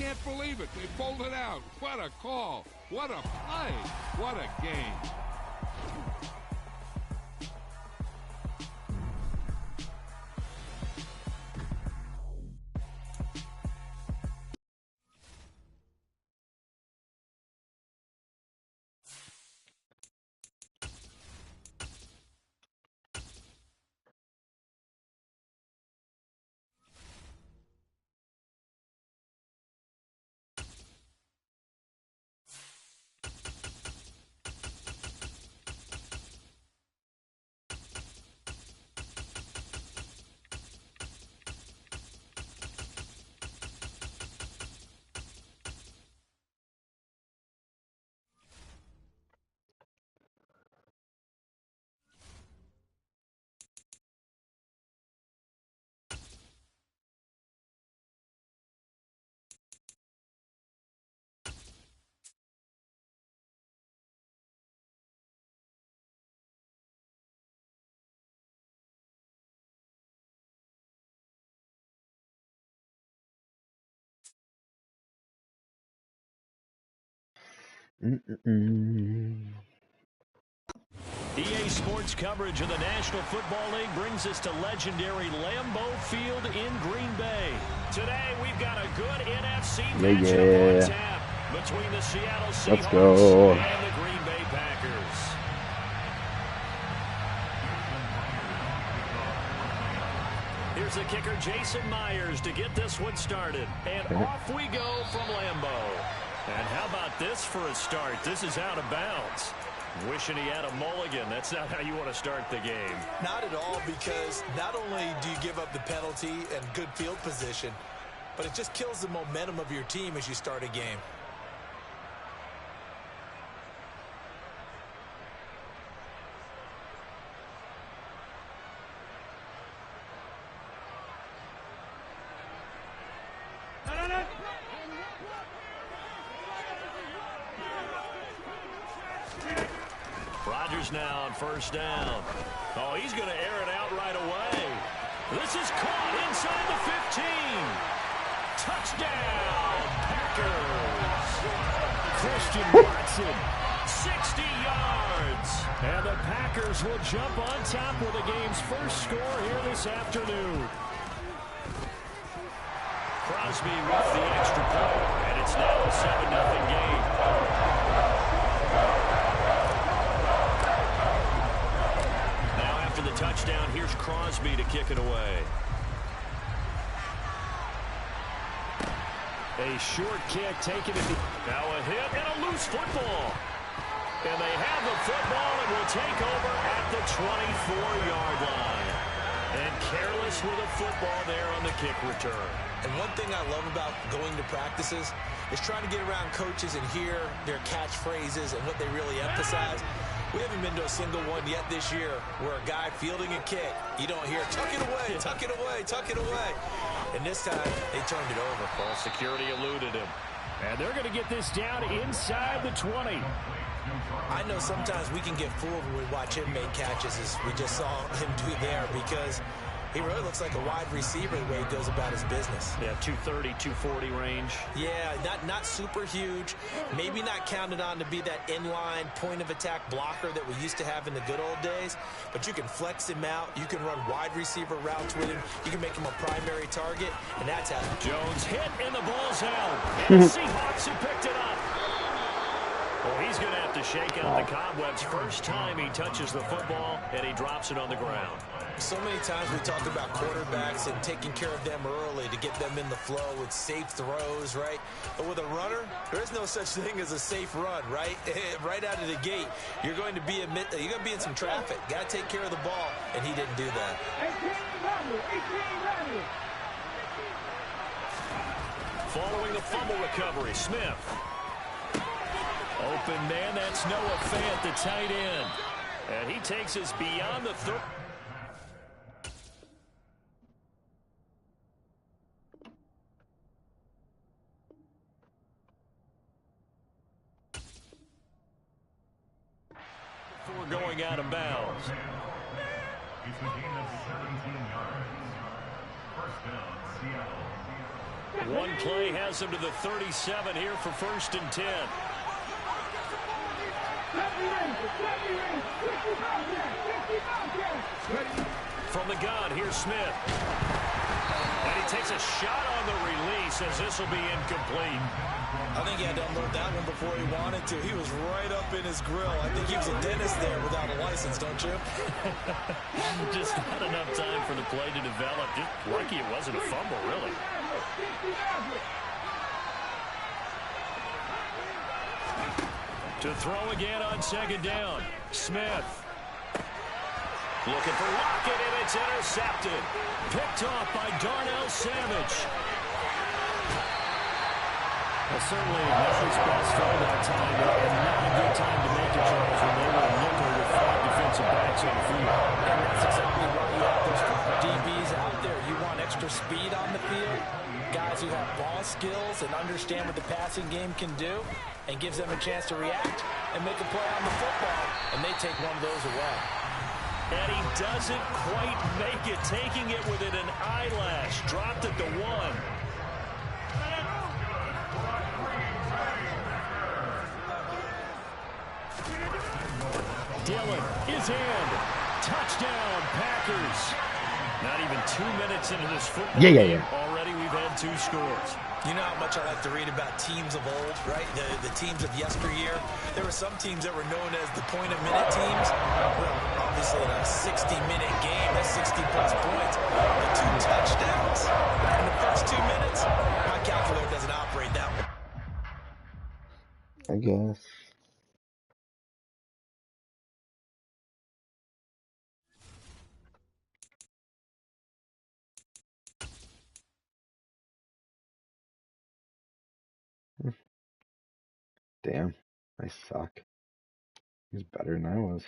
can't believe it. They pulled it out. What a call. What a play. What a game. EA Sports coverage of the National Football League brings us to legendary Lambeau Field in Green Bay. Today, we've got a good NFC matchup on tap between the Seattle Seahawks and the Green Bay Packers. Here's the kicker, Jason Myers, to get this one started. And off we go from Lambeau. And how about this for a start? This is out of bounds. Wishing he had a mulligan. That's not how you want to start the game. Not at all, because not only do you give up the penalty and good field position, but it just kills the momentum of your team as you start a game. Rodgers now on first down. Oh, he's going to air it out right away. This is caught inside the 15. Touchdown, Packers. Christian Watson, 60 yards. And the Packers will jump on top with the game's first score here this afternoon. Crosby with the extra point, and it's now a 7-0 game. The touchdown, here's Crosby to kick it away. A short kick taken at the... Now a hit and a loose football. And they have the football and will take over at the 24-yard line. And careless with a football there on the kick return. And one thing I love about going to practices is trying to get around coaches and hear their catchphrases and what they really emphasize. We haven't been to a single one yet this year where a guy fielding a kick, you don't hear, tuck it away, tuck it away, tuck it away. And this time, they turned it over. Ball security eluded him. And they're going to get this down inside the 20. I know sometimes we can get fooled when we watch him make catches, as we just saw him do there, because he really looks like a wide receiver the way he goes about his business. Yeah, 230, 240 range. Yeah, not super huge. Maybe not counted on to be that inline point-of-attack blocker that we used to have in the good old days. But you can flex him out. You can run wide receiver routes with him. You can make him a primary target, and that's how. Jones hit, and the ball's out. And the Seahawks have picked it up. Well, he's going to have to shake out the cobwebs first time he touches the football, and he drops it on the ground. So many times we talk about quarterbacks and taking care of them early to get them in the flow with safe throws, right? But with a runner, there is no such thing as a safe run, right? Right out of the gate, you're going to be in some traffic. Got to take care of the ball, and he didn't do that. Following the fumble recovery, Smith. Open man, that's Noah Fant, the tight end. And he takes us beyond the third. Before going out of bounds. He's a gain of 17 yards. First down, Seattle. One play has him to the 37 here for 1st and 10. From the gun, here's Smith. And he takes a shot on the release as this will be incomplete. I think he had to unload that one before he wanted to. He was right up in his grill. I think he was a dentist there without a license, don't you? Just not enough time for the play to develop. Just lucky it wasn't a fumble, really. To throw again on 2nd down. Smith. Looking for Lockett, and it's intercepted. Picked off by Darnell Savage. Well, certainly not his best throw that time, and not a good time to make it, Charles, when they were in nickel with 5 defensive backs on the field. And that's exactly why you have those DBs out there. You want extra speed on the field, guys who have ball skills and understand what the passing game can do, and gives them a chance to react and make a play on the football, and they take one of those away. And he doesn't quite make it, taking it within an eyelash. Dropped at the 1. Dillon is in. Touchdown, Packers. Not even 2 minutes into this football game. Already we've had 2 scores. You know how much I like to read about teams of old, right? The teams of yesteryear. There were some teams that were known as the point-a-minute teams. Well, obviously in a 60-minute game, that's 60-plus points. The 2 touchdowns in the first 2 minutes, my calculator doesn't operate that way. I guess. Damn, I suck. He's better than I was.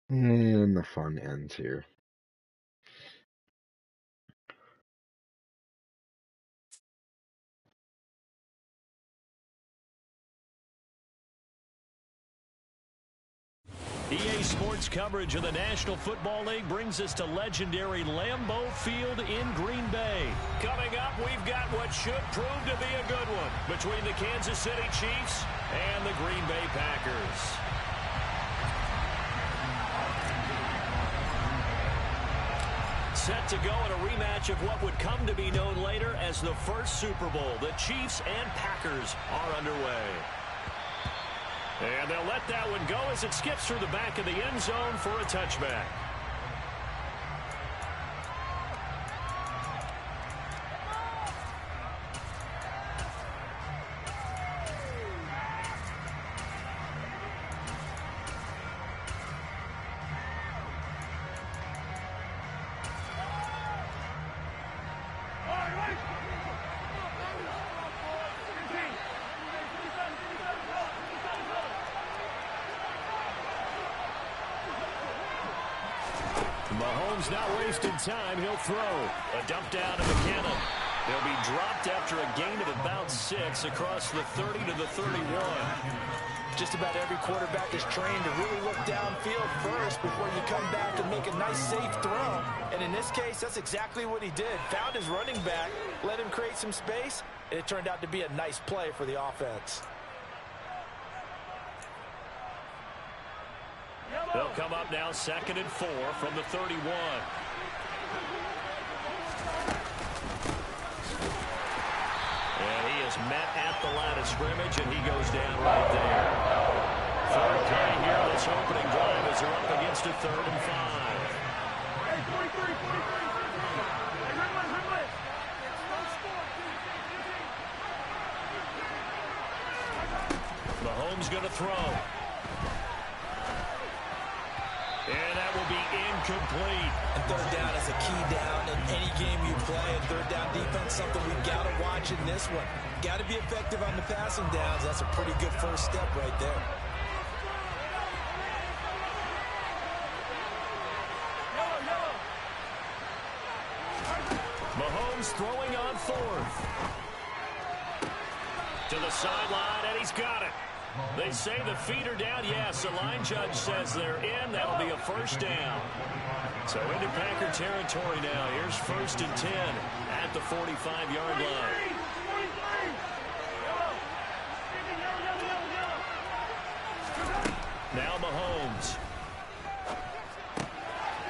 And the fun ends here. EA Sports coverage of the National Football League brings us to legendary Lambeau Field in Green Bay. Coming up, we've got what should prove to be a good one between the Kansas City Chiefs and the Green Bay Packers. Set to go in a rematch of what would come to be known later as the first Super Bowl. The Chiefs and Packers are underway. And they'll let that one go as it skips through the back of the end zone for a touchback. Mahomes not wasting time. He'll throw. A dump down to McKinnon. They'll be dropped after a gain of about 6 across the 30 to the 31. Just about every quarterback is trained to really look downfield first before you come back and make a nice, safe throw. And in this case, that's exactly what he did. Found his running back, let him create some space, and it turned out to be a nice play for the offense. They'll come up now 2nd and 4 from the 31. And he is met at the line of scrimmage, and he goes down right there. Third play here on this opening drive as they're up against a 3rd and 5. Mahomes going to throw. And that will be incomplete. And third down is a key down in any game you play. And third down defense, something we've got to watch in this one. Got to be effective on the passing downs. That's a pretty good first step right there. Mahomes throwing on fourth. To the sideline, and he's got it. They say the feet are down. Yes, the line judge says they're in. That'll be a first down. So into Packer territory now. Here's 1st and 10 at the 45-yard line. Now Mahomes.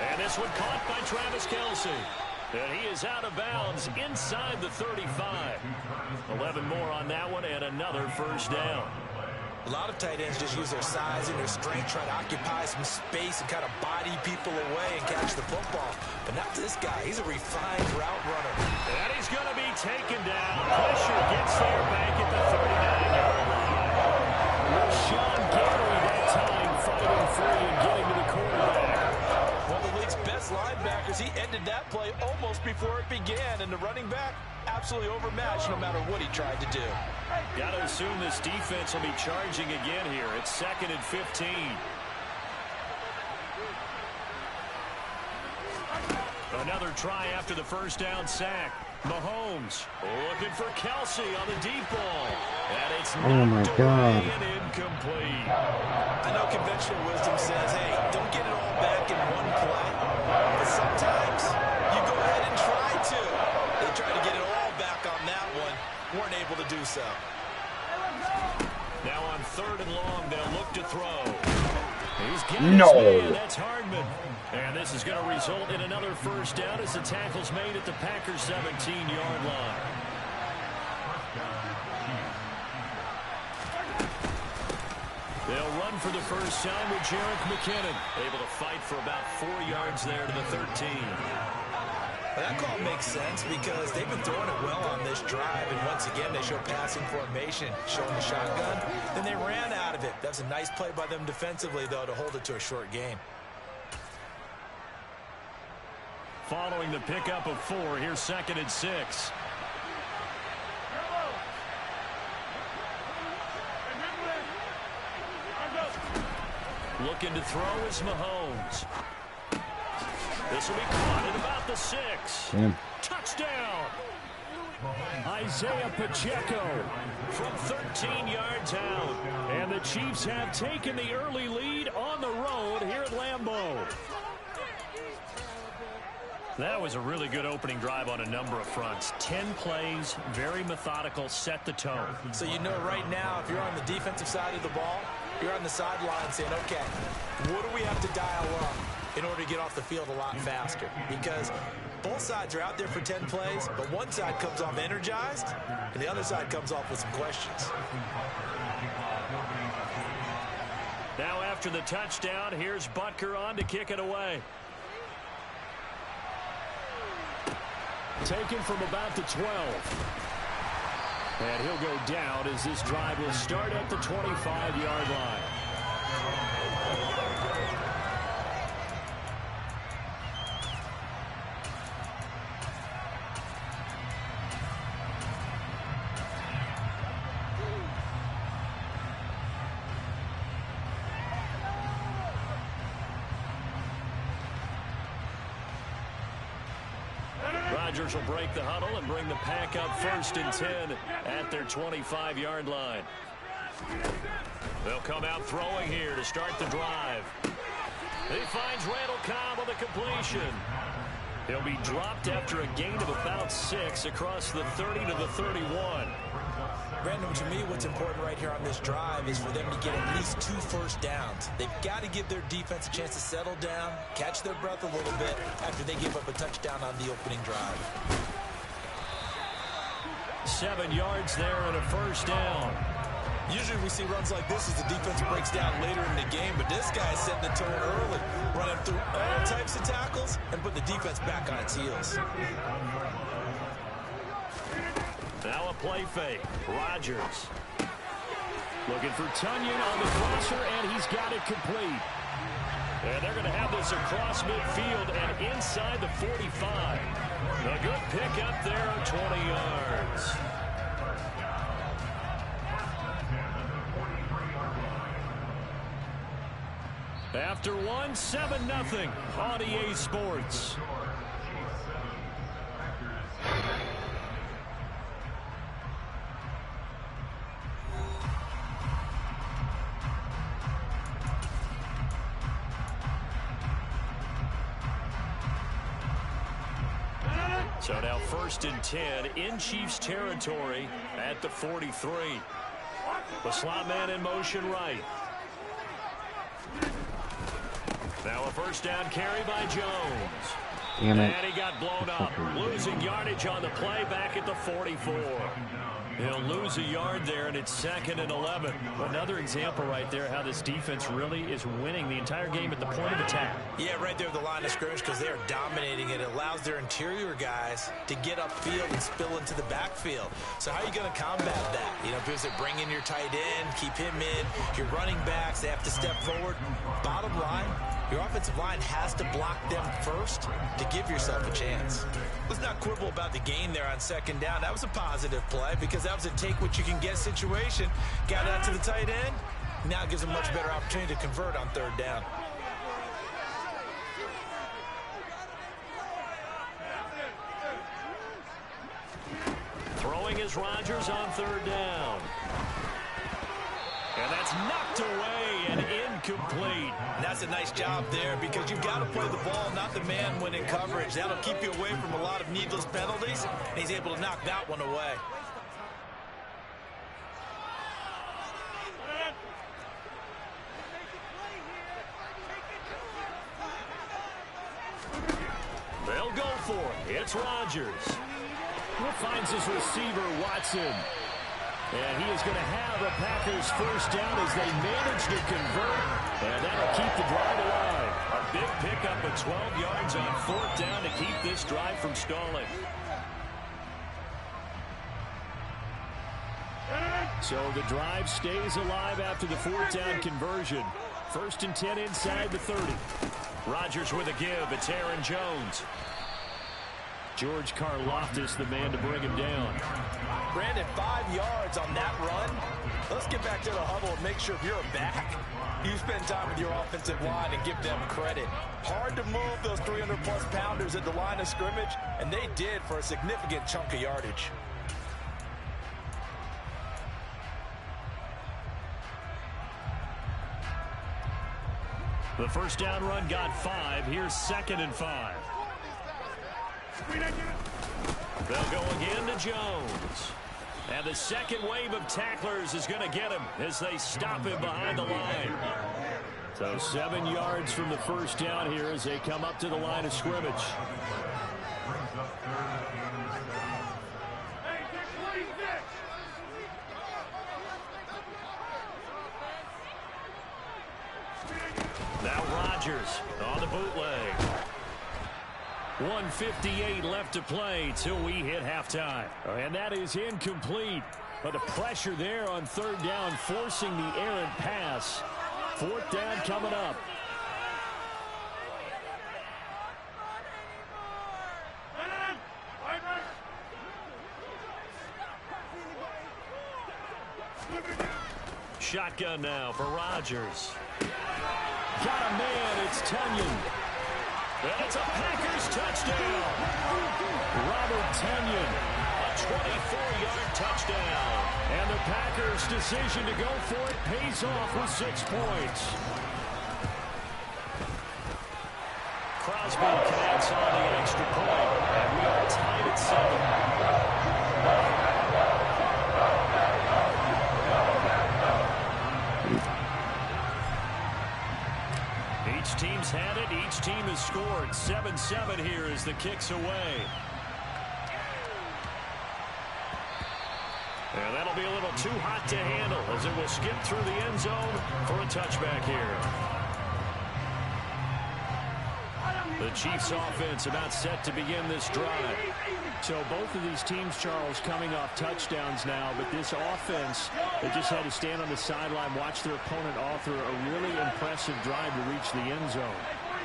And this one caught by Travis Kelce. And he is out of bounds inside the 35. 11 more on that one and another first down. A lot of tight ends just use their size and their strength, try to occupy some space and kind of body people away and catch the football. But not this guy. He's a refined route runner. And he's going to be taken down. Pressure gets there back at the 39-yard line. Rashawn Gary that time fighting free and getting to the quarterback. One of the league's best linebackers. He ended that play almost before it began. And the running back, absolutely overmatched no matter what he tried to do. Got to assume this defense will be charging again here. It's 2nd and 15. Another try after the first down sack. Mahomes looking for Kelce on the deep ball. And it's knocked away and incomplete. I know conventional wisdom says, hey, don't get it all back in one play. But sometimes you go ahead and try to. They tried to get it all back on that one. Weren't able to do so. Now on 3rd and long, they'll look to throw. He's got his man. That's Hardman. And this is going to result in another first down as the tackle's made at the Packers' 17-yard line. They'll run for the first time with Jerick McKinnon. Able to fight for about 4 yards there to the 13. Well, that call makes sense because they've been throwing it well on this drive. And once again, they show passing formation, showing the shotgun. Then they ran out of it. That's a nice play by them defensively, though, to hold it to a short gain. Following the pickup of 4, here's 2nd and 6. Looking to throw is Mahomes. This will be caught at about the 6. Damn. Touchdown! Isaiah Pacheco from 13 yards out. And the Chiefs have taken the early lead on the road here at Lambeau. That was a really good opening drive on a number of fronts. 10 plays, very methodical, set the tone. So you know right now, if you're on the defensive side of the ball, you're on the sideline saying, okay, what do we have to dial up in order to get off the field a lot faster? Because both sides are out there for 10 plays, but one side comes off energized, and the other side comes off with some questions. Now after the touchdown, here's Butker on to kick it away. Taken from about the 12. And he'll go down as this drive will start at the 25-yard line. Rodgers will break the huddle and bring the Pack up 1st and 10 at their 25-yard line. They'll come out throwing here to start the drive. He finds Randall Cobb on the completion. He'll be dropped after a gain of about 6 across the 30 to the 31. Brandon, to me, what's important right here on this drive is for them to get at least 2 first downs. They've got to give their defense a chance to settle down, catch their breath a little bit after they give up a touchdown on the opening drive. 7 yards there and a first down. Usually we see runs like this as the defense breaks down later in the game, but this guy's setting the tone early, running through all types of tackles and put the defense back on its heels. Now a play fake. Rodgers looking for Tunyon on the crosser, and he's got it complete. And they're going to have this across midfield and inside the 45. A good pickup there of 20 yards. After one, 7-0 on EA Sports. So now 1st and 10 in Chiefs territory at the 43. The slot man in motion right. Now a 1st down carry by Jones. Damn it. And he got blown up. Losing yardage on the play back at the 44. He'll lose a yard there, and it's 2nd and 11. Another example right there how this defense really is winning the entire game at the point of attack. Yeah, right there at the line of scrimmage because they are dominating it. It allows their interior guys to get upfield and spill into the backfield. So how are you going to combat that? You know, because they bring in your tight end, keep him in. Your running backs, they have to step forward. Bottom line, your offensive line has to block them first to give yourself a chance. Let's not quibble about the gain there on 2nd down. That was a positive play because that was a take-what-you-can-get situation. Got out to the tight end. Now gives a much better opportunity to convert on 3rd down. Throwing is Rodgers on 3rd down. And that's knocked away and incomplete. And that's a nice job there because you've got to play the ball, not the man when in coverage. That'll keep you away from a lot of needless penalties, and he's able to knock that one away. They'll go for it. It's Rodgers. He finds his receiver, Watson. And he is going to have a Packers 1st down as they manage to convert. And that'll keep the drive alive. A big pickup of 12 yards on 4th down to keep this drive from stalling. So the drive stays alive after the 4th down conversion. 1st and 10 inside the 30. Rodgers with a give. It's Aaron Jones. George Karlaftis, the man to bring him down. Brandon, 5 yards on that run. Let's get back to the huddle and make sure if you're back, you spend time with your offensive line and give them credit. Hard to move those 300-plus pounders at the line of scrimmage, and they did for a significant chunk of yardage. The 1st down run got 5. Here's 2nd and 5. They'll go again to Jones. And the 2nd wave of tacklers is going to get him as they stop him behind the line. So 7 yards from the 1st down here as they come up to the line of scrimmage. Now Rodgers on the bootleg. 1:58 left to play till we hit halftime. And that is incomplete. But the pressure there on 3rd down, forcing the errant pass. 4th down coming up. Shotgun now for Rodgers. Got a man, it's Tonyan. And it's a Packers touchdown. Robert Tonyan, a 24-yard touchdown. And the Packers' decision to go for it pays off with 6 points. Crosby connects on the extra point, and we are tied at 7. Each team's had it. Each team has scored. 7-7 here as the kick's away. And that'll be a little too hot to handle as it will skip through the end zone for a touchback here. The Chiefs offense about set to begin this drive. So both of these teams, Charles, coming off touchdowns now, but this offense, they just had to stand on the sideline, watch their opponent author a really impressive drive to reach the end zone.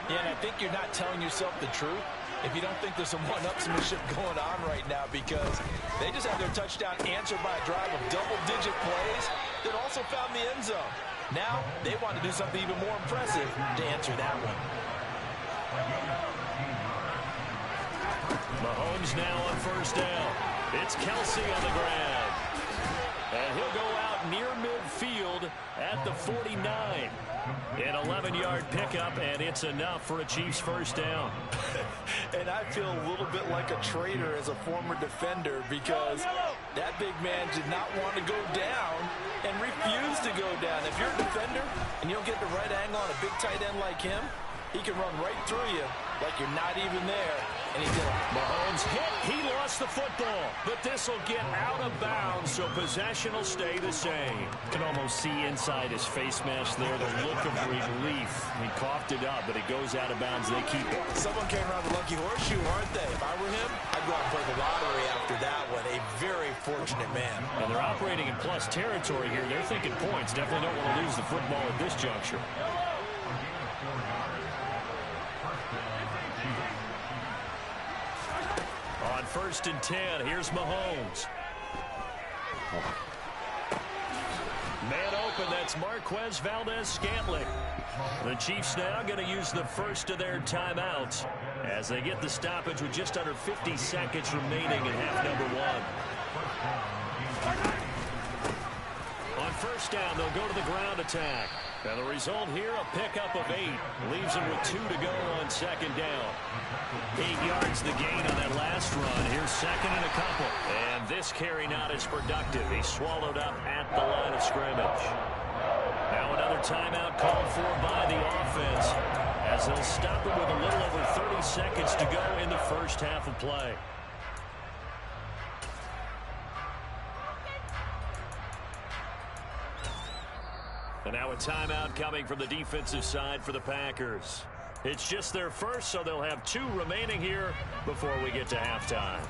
Yeah, and I think you're not telling yourself the truth if you don't think there's some one-upsmanship going on right now, because they just had their touchdown answered by a drive of double-digit plays that also found the end zone. Now they want to do something even more impressive to answer that one. Mahomes now on first down. It's Kelsey on the ground. And he'll go out near midfield at the 49. An 11-yard pickup, and it's enough for a Chiefs first down. And I feel a little bit like a traitor as a former defender, because that big man did not want to go down and refused to go down. If you're a defender and you don't get the right angle on a big tight end like him, he can run right through you like you're not even there. And he did. Mahomes hit. He lost the football. But this will get out of bounds, so possession will stay the same. You can almost see inside his face mask there the look of relief. He coughed it up, but it goes out of bounds. They keep it. Someone came around the lucky horseshoe, aren't they? If I were him, I'd go out and play the lottery after that one. A very fortunate man. And they're operating in plus territory here. They're thinking points. Definitely don't want to lose the football at this juncture. On 1st and 10, here's Mahomes. Man open, that's Marquez Valdes-Scantling. The Chiefs now going to use the first of their timeouts as they get the stoppage with just under 50 seconds remaining in half number 1. On first down, they'll go to the ground attack. And the result here, a pickup of 8. Leaves them with 2 to go on second down. 8 yards the gain on that last run. Here's second and a couple. And this carry not as productive. He's swallowed up at the line of scrimmage. Now another timeout called for by the offense, as they'll stop it with a little over 30 seconds to go in the first half of play. And now a timeout coming from the defensive side for the Packers. It's just their first, so they'll have 2 remaining here before we get to halftime.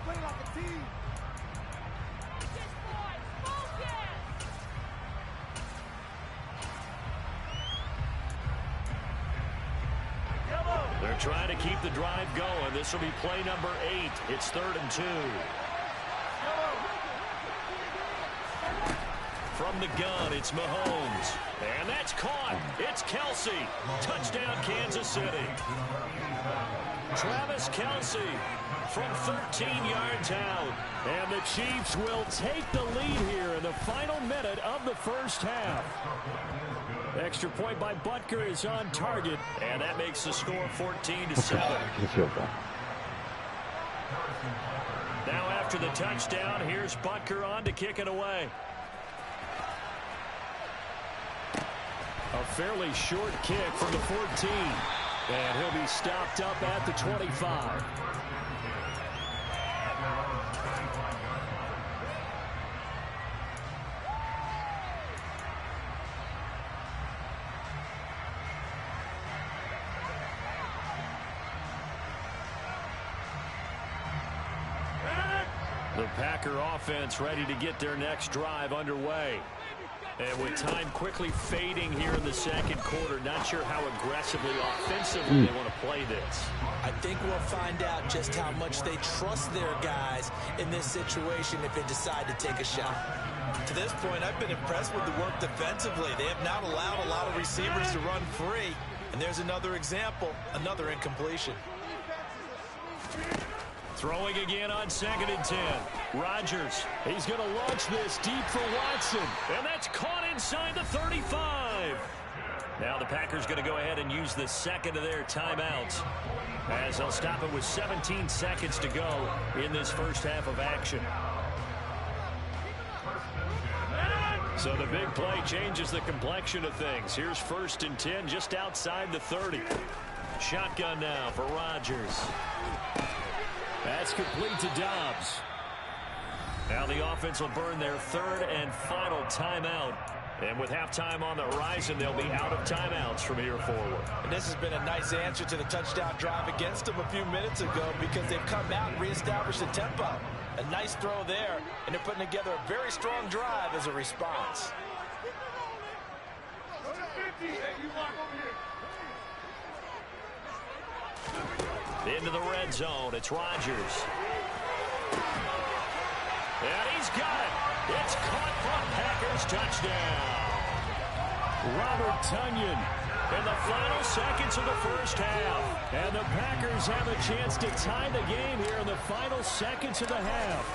They're trying to keep the drive going. This will be play number 8. It's 3rd and 2. From the gun, it's Mahomes. And that's caught. It's Kelsey. Touchdown, Kansas City. Travis Kelsey from 13 yards out. And the Chiefs will take the lead here in the final minute of the first half. Extra point by Butker is on target. And that makes the score 14-7. Now after the touchdown, here's Butker on to kick it away. A fairly short kick from the 14. And he'll be stopped up at the 25. The Packer offense ready to get their next drive underway. And with time quickly fading here in the second quarter, not sure how aggressively, offensively they want to play this. I think we'll find out just how much they trust their guys in this situation if they decide to take a shot. To this point, I've been impressed with the work defensively. They have not allowed a lot of receivers to run free. And there's another example, another incompletion. Throwing again on 2nd and 10. Rodgers, he's going to launch this deep for Watson. And that's caught inside the 35. Now the Packers going to go ahead and use the second of their timeouts, as they'll stop it with 17 seconds to go in this first half of action. So the big play changes the complexion of things. Here's 1st and 10 just outside the 30. Shotgun now for Rodgers. That's complete to Dobbs. Now the offense will burn their 3rd and final timeout And with halftime on the horizon, they'll be out of timeouts from here forward. And this has been a nice answer to the touchdown drive against them a few minutes ago because they've come out and reestablished the tempo. A nice throw there, and they're putting together a very strong drive as a response. Into the red zone, it's Rodgers. And he's got it. It's caught for a Packers touchdown. Robert Tonyan in the final seconds of the first half. And the Packers have a chance to tie the game here in the final seconds of the half.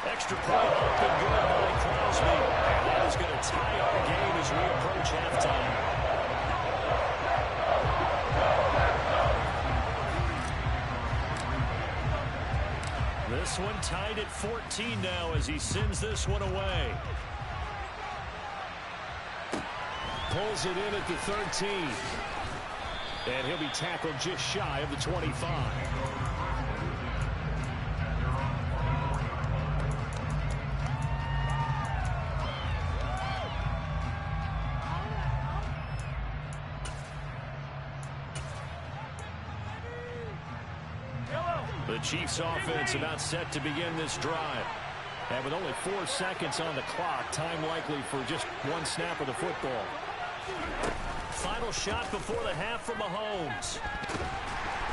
Extra point up and good by Crosby. And that is going to tie our game as we approach halftime. This one tied at 14 now as he sends this one away. Pulls it in at the 13. And he'll be tackled just shy of the 25. The Chiefs offense about set to begin this drive. And with only 4 seconds on the clock, time likely for just one snap of the football. Final shot before the half from Mahomes.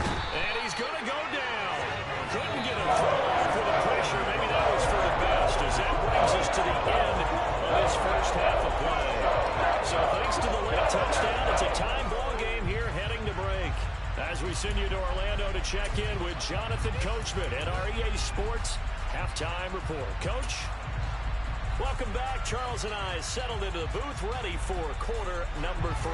And he's going to go down. Couldn't get a throw off with the pressure. Maybe that was for the best as that brings us to the end of this first half of play. So thanks to the late touchdown, it's a time ball game here heading to break. As we send you to Orlando to check in with Jonathan Coachman at our EA Sports Halftime Report. Coach, welcome back. Charles and I settled into the booth ready for quarter number 3.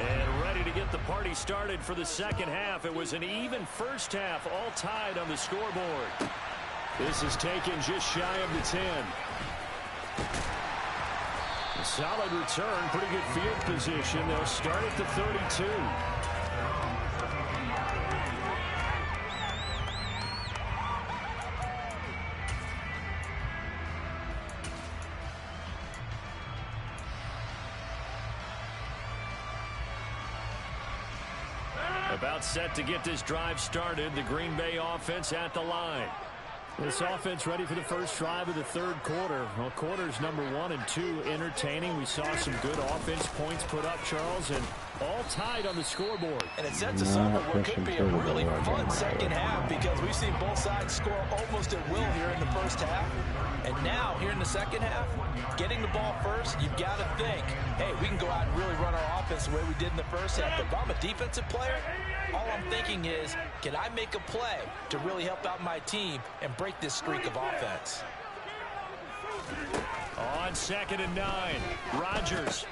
And ready to get the party started for the second half. It was an even first half, all tied on the scoreboard. This is taken just shy of the 10. A solid return, pretty good field position. They'll start at the 32. About set to get this drive started. The Green Bay offense at the line. This offense ready for the first drive of the third quarter. Well, quarters number 1 and 2 entertaining. We saw some good offense points put up, Charles, and all tied on the scoreboard. And it sets us up for what could be a really fun second half because we've seen both sides score almost at will here in the first half. And now, here in the second half, getting the ball first, you've got to think, hey, we can go out and really run our offense the way we did in the first half. But if I'm a defensive player, all I'm thinking is, can I make a play to really help out my team and break this streak of offense? On 2nd and 9, Rodgers.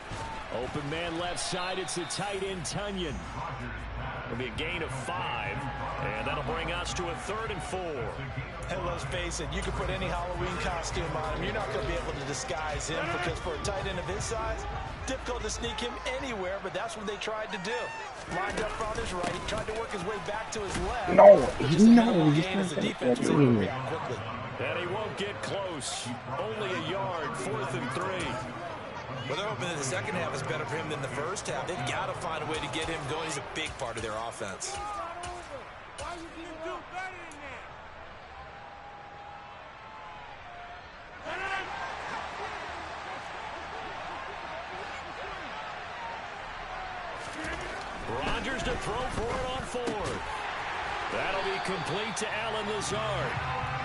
Open man left side, it's the tight end Tonyan. It'll be a gain of 5, and that'll bring us to a 3rd and 4. And let's face it, you can put any Halloween costume on him. You're not going to be able to disguise him because for a tight end of his size, difficult to sneak him anywhere, but that's what they tried to do. Lined up on his right, tried to work his way back to his left. He's not quickly. And he won't get close. Only a yard, 4th and 3. Well, they're hoping that the second half is better for him than the first half. They've got to find a way to get him going. He's a big part of their offense. Rodgers to throw for it on 4th. That'll be complete to Allen Lazard.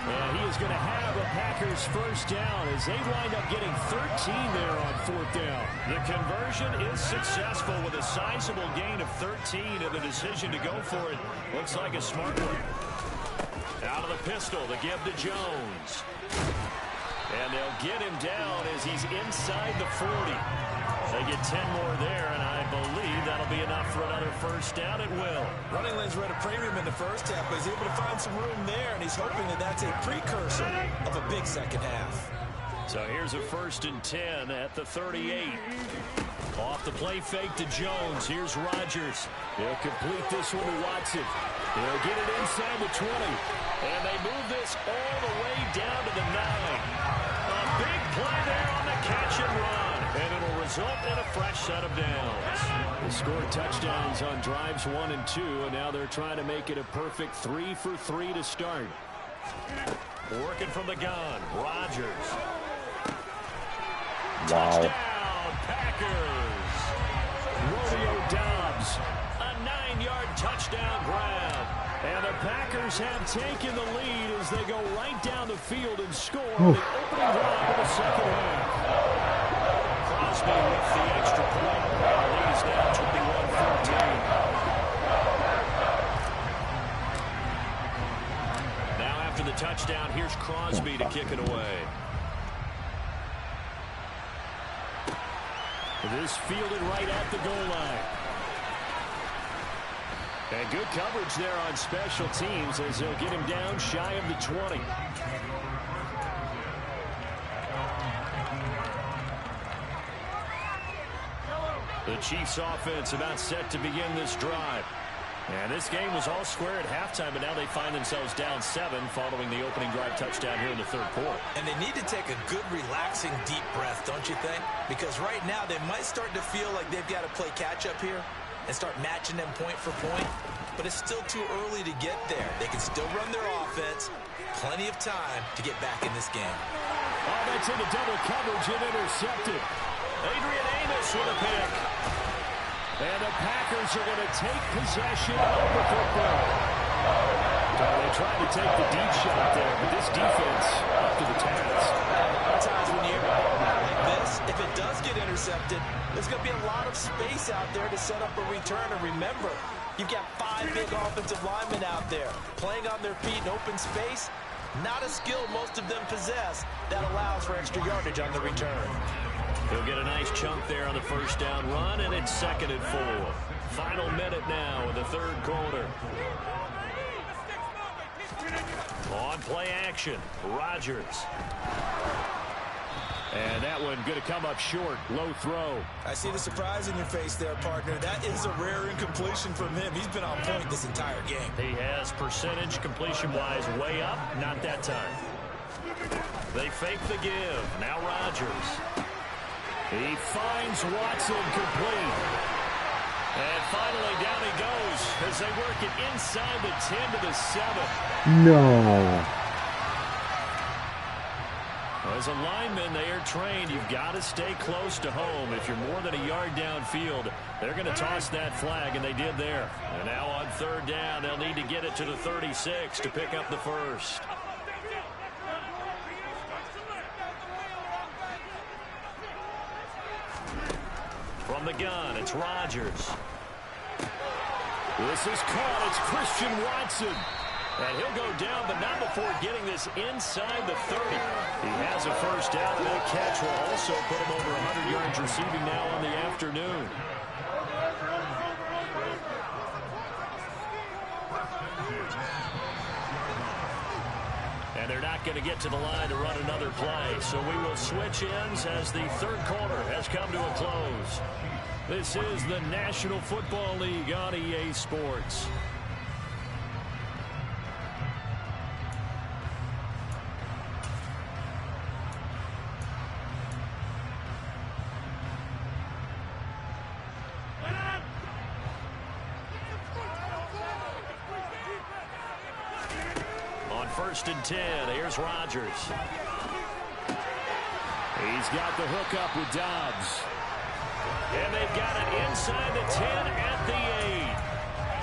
And he is going to have a Packers first down as they wind up getting 13 there on 4th down. The conversion is successful with a sizable gain of 13, and the decision to go for it looks like a smart one. Out of the pistol to give to Jones. And they'll get him down as he's inside the 40. They get 10 more there, and I believe that'll be enough for another first down at will. Running lanes were at a premium in the first half, but he's able to find some room there, and he's hoping that that's a precursor of a big second half. So here's a 1st and 10 at the 38. Off the play fake to Jones. Here's Rodgers. He'll complete this one to Watson. He'll get it inside the 20. And they move this all the way down to the 9. A big play there on the catch and run. And it'll result in a fresh set of downs. They scored touchdowns on drives 1 and 2, and now they're trying to make it a perfect 3 for 3 to start. Working from the gun, Rodgers. Wow. Touchdown, Packers. Romeo Doubs. A 9-yard touchdown grab. And the Packers have taken the lead as they go right down the field and score on the opening drive of the second half. Crosby with the extra point. The lead is now 21-14. Now after the touchdown, here's Crosby to kick it away. This fielded right at the goal line. And good coverage there on special teams as they'll get him down shy of the 20. The Chiefs offense about set to begin this drive. And this game was all square at halftime, but now they find themselves down 7 following the opening drive touchdown here in the 3rd quarter. And they need to take a good, relaxing, deep breath, don't you think? Because right now they might start to feel like they've got to play catch-up here and start matching them point for point. But it's still too early to get there. They can still run their offense. Plenty of time to get back in this game. Oh, that's into double coverage and intercepted. Adrian Amos with a pick. And the Packers are going to take possession of the football. They tried to take the deep shot there, but this defense up to the task. Sometimes when you hear a ball like this, if it does get intercepted, there's going to be a lot of space out there to set up a return. And remember, you've got 5 big offensive linemen out there playing on their feet in open space. Not a skill most of them possess that allows for extra yardage on the return. He'll get a nice chunk there on the 1st down run, and it's 2nd and 4. Final minute now in the 3rd quarter. On play action, Rodgers. And that one going to come up short. Low throw. I see the surprise in your face there, partner. That is a rare incompletion from him. He's been on point this entire game. He has percentage completion-wise way up. Not that time. They fake the give. Now Rodgers. He finds Watson complete. And finally down he goes as they work it inside the 10 to the 7. No. As a lineman, they are trained. You've got to stay close to home. If you're more than a yard downfield, they're going to toss that flag, and they did there. And now on 3rd down, they'll need to get it to the 36 to pick up the 1st. From the gun, it's Rodgers. This is caught. It's Christian Watson. And he'll go down, but not before getting this inside the 30. He has a 1st down, and that catch will also put him over 100 yards receiving now on the afternoon. And they're not going to get to the line to run another play. So we will switch ends as the 3rd quarter has come to a close. This is the National Football League on EA Sports. On 1st and 10, here's Rodgers. He's got the hook up with Doubs. And they've got it inside the 10 at the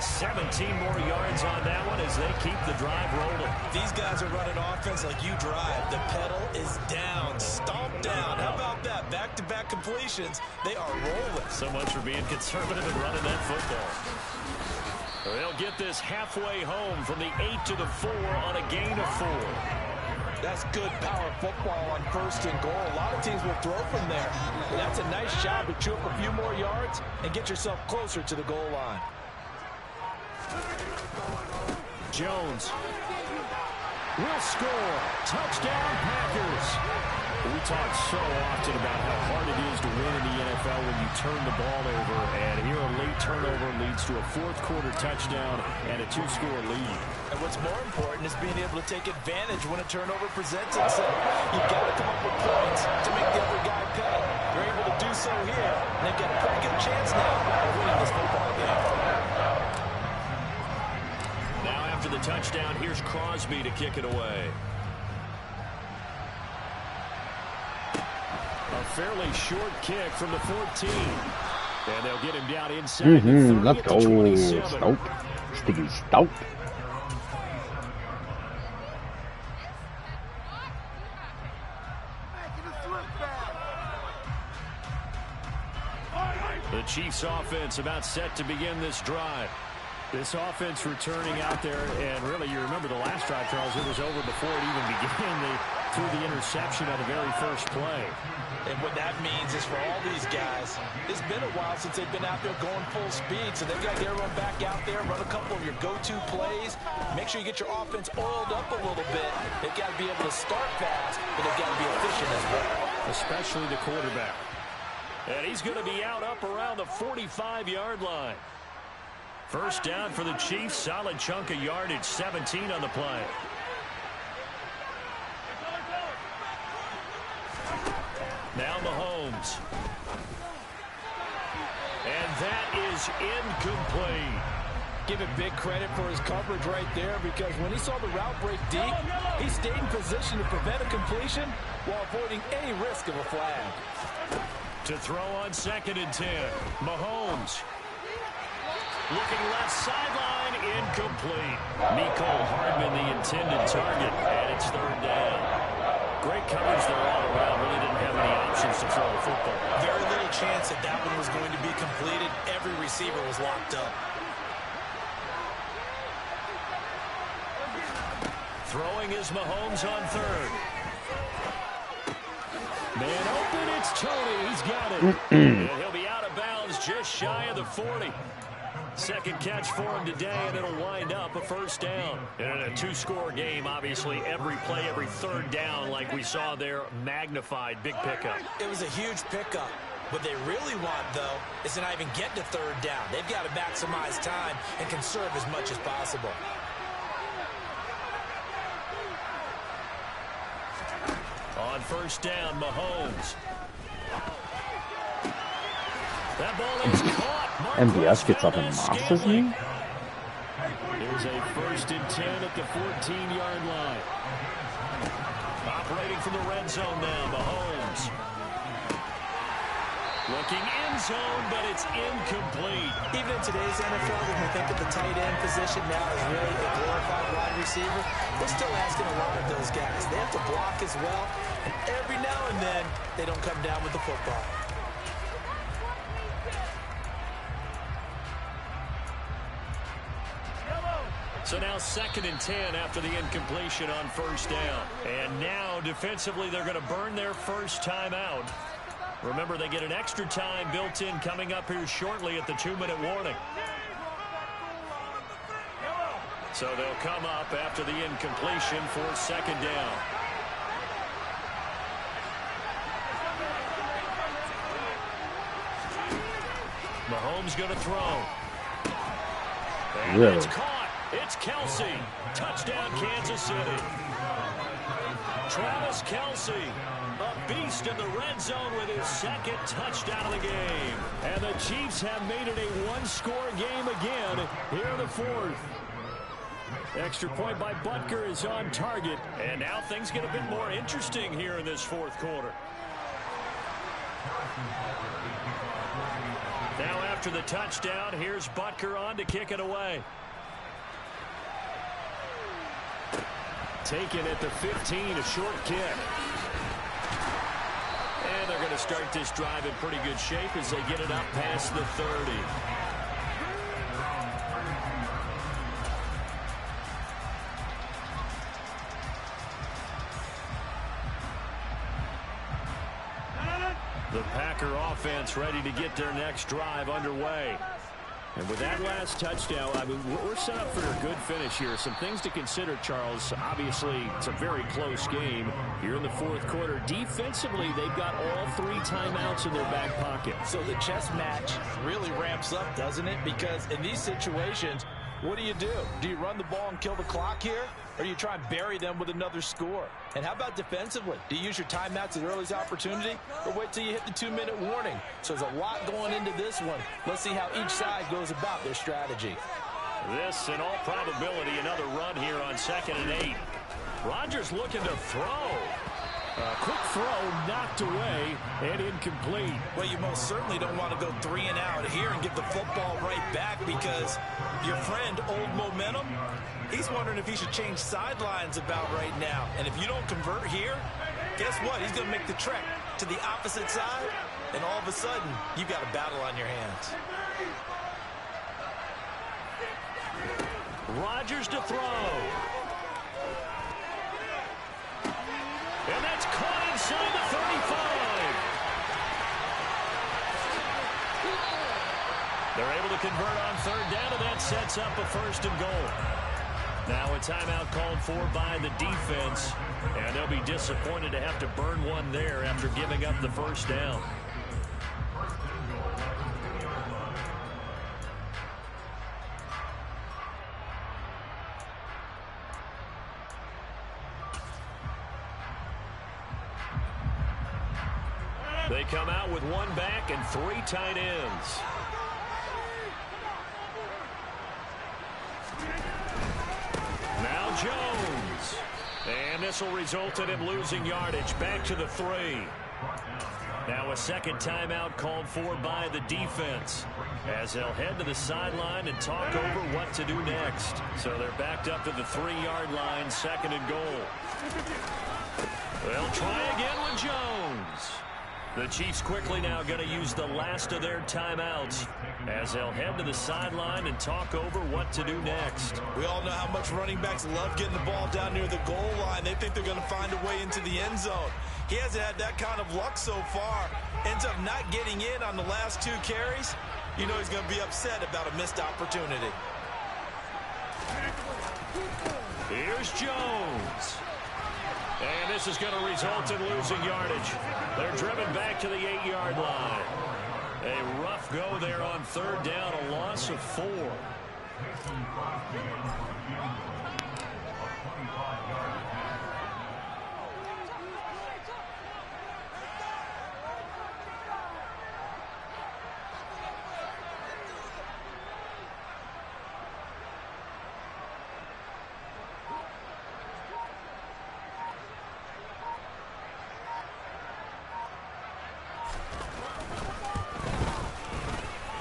8. 17 more yards on that one as they keep the drive rolling. These guys are running offense like you drive. The pedal is down, stomped down. How about that? Back-to-back completions. They are rolling. So much for being conservative and running that football. They'll get this halfway home from the 8 to the 4 on a gain of 4. That's good power football on 1st and goal. A lot of teams will throw from there. And that's a nice job to chew up a few more yards and get yourself closer to the goal line. Jones. will score. Touchdown, Packers. We talk so often about how hard it is to win in the NFL when you turn the ball over, and here a late turnover leads to a fourth-quarter touchdown and a 2-score lead. And what's more important is being able to take advantage when a turnover presents itself. You've got to come up with points to make the other guy pay. You're able to do so here, and they've got a pretty good chance now of winning this football game. Now after the touchdown, here's Crosby to kick it away. A fairly short kick from the 14. And they'll get him down inside. Let's go. Stop. Sticky stop. The Chiefs offense about set to begin this drive. This offense returning out there, and really, you remember the last drive, Charles, it was over before it even began. They threw the interception on the very first play. And what that means is for all these guys, it's been a while since they've been out there going full speed, so they've got to get everyone back out there, run a couple of your go-to plays, make sure you get your offense oiled up a little bit. They've got to be able to start fast, but they've got to be efficient as well. Especially the quarterback. And he's going to be out up around the 45-yard line. First down for the Chiefs. Solid chunk of yardage, 17 on the play. Now Mahomes. And that is incomplete. Give him big credit for his coverage right there, because when he saw the route break deep, he stayed in position to prevent a completion while avoiding any risk of a flag. To throw on 2nd and 10. Mahomes. Looking left sideline, incomplete. Mecole Hardman, the intended target, and it's 3rd down. Great coverage there all around. Really didn't have any options to throw the football. Very little chance that that one was going to be completed. Every receiver was locked up. Throwing is Mahomes on 3rd. Man open, it's Tony. He's got it. And he'll be out of bounds just shy of the 40. Second catch for him today, and it'll wind up a first down. And in a 2-score game, obviously, every play, every 3rd down, like we saw there, magnified, big pickup. It was a huge pickup. What they really want, though, is to not even get to 3rd down. They've got to maximize time and conserve as much as possible. On first down, Mahomes. That ball is caught. MVS gets up and mobs me. There's a 1st and 10 at the 14-yard line. Operating from the red zone now, Mahomes. Looking end zone, but it's incomplete. Even in today's NFL, when we think of the tight end position now as really a glorified wide receiver, we're still asking a lot of those guys. They have to block as well, and every now and then, they don't come down with the football. So now 2nd and 10 after the incompletion on first down. And now, defensively, they're going to burn their first time out. Remember, they get an extra time built in coming up here shortly at the 2-minute warning. So they'll come up after the incompletion for 2nd down. Mahomes going to throw. And Really? it's caught. It's Kelce. Touchdown, Kansas City. Travis Kelce, a beast in the red zone with his 2nd touchdown of the game. And the Chiefs have made it a 1-score game again here in the 4th. Extra point by Butker is on target. And now things get a bit more interesting here in this 4th quarter. Now after the touchdown, here's Butker on to kick it away. Taken at the 15, a short kick. And they're going to start this drive in pretty good shape as they get it up past the 30. The Packer offense ready to get their next drive underway. And with that last touchdown, I mean, we're set up for a good finish here. Some things to consider, Charles. Obviously, it's a very close game here in the fourth quarter. Defensively, they've got all 3 timeouts in their back pocket. So the chess match really ramps up, doesn't it? Because in these situations, what do? Do you run the ball and kill the clock here? Or do you try and bury them with another score? And how about defensively? Do you use your timeouts at earliest opportunity? Or wait till you hit the 2-minute warning? So there's a lot going into this one. Let's see how each side goes about their strategy. This, in all probability, another run here on 2nd and 8. Rodgers looking to throw. A quick throw knocked away and incomplete. Well, you most certainly don't want to go 3 and out here and give the football right back because your friend, Old Momentum, he's wondering if he should change sidelines about right now. And if you don't convert here, guess what? He's going to make the trek to the opposite side, and all of a sudden, you've got a battle on your hands. Rodgers to throw. And that's caught inside the 35. They're able to convert on 3rd down, and that sets up a 1st and goal. Now a timeout called for by the defense, and they'll be disappointed to have to burn one there after giving up the 1st down. They come out with 1 back and 3 tight ends. Now Jones. And this will result in him losing yardage. Back to the 3. Now a 2nd timeout called for by the defense, as they'll head to the sideline and talk over what to do next. So they're backed up to the 3-yard line, 2nd and goal. They'll try again with Jones. The Chiefs quickly now going to use the last of their timeouts as they'll head to the sideline and talk over what to do next. We all know how much running backs love getting the ball down near the goal line. They think they're going to find a way into the end zone. He hasn't had that kind of luck so far. Ends up not getting in on the last 2 carries. You know he's going to be upset about a missed opportunity. Here's Jones. And this is going to result in losing yardage. They're driven back to the 8-yard line. A rough go there on 3rd down, a loss of 4.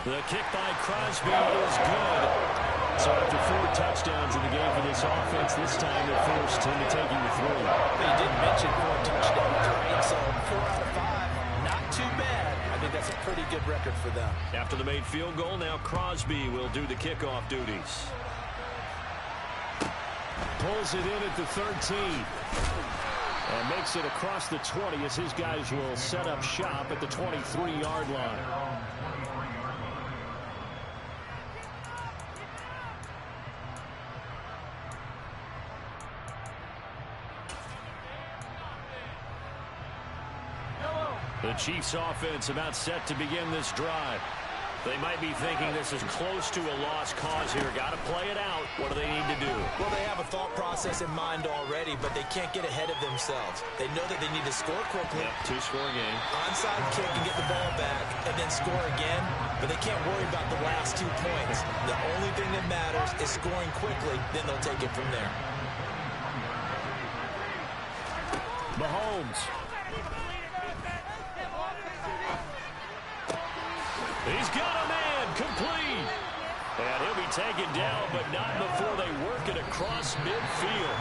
The kick by Crosby is good. So after 4 touchdowns in the game for this offense, this time they're forced into taking the 3. You did mention 4 touchdowns, right? So 4 out of 5, not too bad. I think that's a pretty good record for them. After the made field goal, now Crosby will do the kickoff duties. Pulls it in at the 13. And makes it across the 20 as his guys will set up shop at the 23-yard line. The Chiefs offense about set to begin this drive. They might be thinking this is close to a lost cause here. Got to play it out. What do they need to do? Well, they have a thought process in mind already, but they can't get ahead of themselves. They know that they need to score quickly. Yep, 2-score game. Onside kick and get the ball back and then score again, but they can't worry about the last 2 points. The only thing that matters is scoring quickly, then they'll take it from there. Mahomes. He's got a man, complete. And he'll be taken down, but not before they work it across midfield.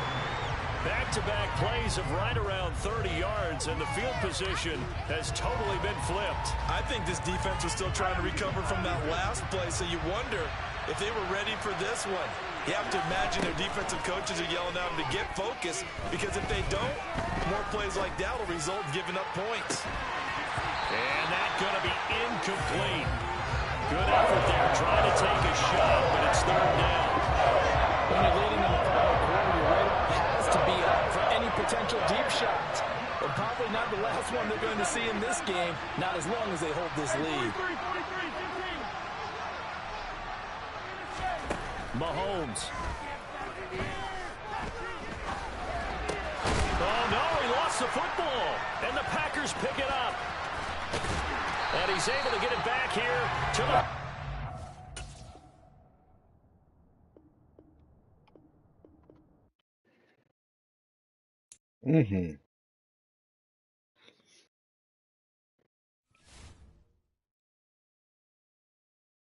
Back-to-back plays of right around 30 yards, and the field position has totally been flipped. I think this defense was still trying to recover from that last play, so you wonder if they were ready for this one. You have to imagine their defensive coaches are yelling at them to get focused, because if they don't, more plays like that will result in giving up points. And that's going to be incomplete. Good effort there, trying to take a shot, but it's third down. When you're leading in the final quarter, your radar has to be up for any potential deep shots. But probably not the last one they're going to see in this game, not as long as they hold this lead. Mahomes. Oh, no, he lost the football. And the Packers pick it up. And he's able to get it back here to the...